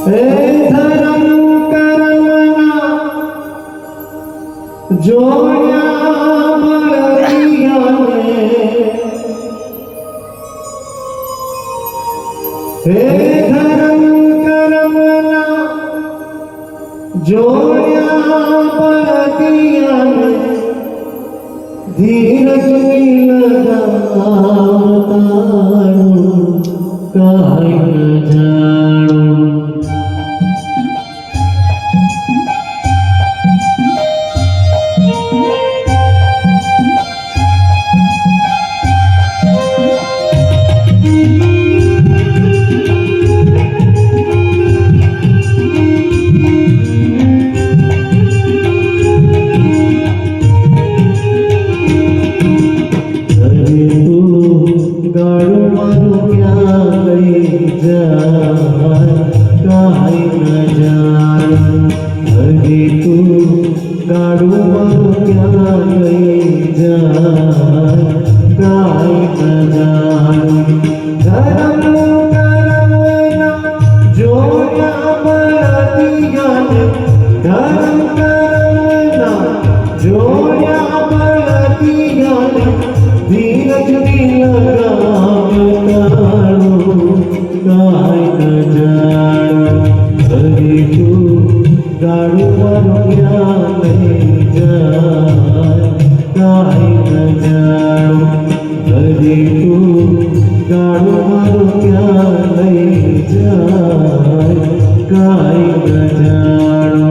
हे धर्म कर्मना जोड्या बळदियाने हे धर्म कर्मना जोड्या बळदियाने धीरज लगातारू काय न जाणू गाड़ू मारू क्या गई जान काहे न जान अरे तू गाड़ू मारू क्या गई जान काहे न जान धर्म कर्मना जोड्या बळदियाने धर्म कर्मना जोड्या बळदियाने धीरज लगातारू काय न जाणू अरे तू गाड़ू मारू क्या नहीं जान काय न जाणू अरे तू गाड़ू मारू क्या नहीं जान काय न जाणू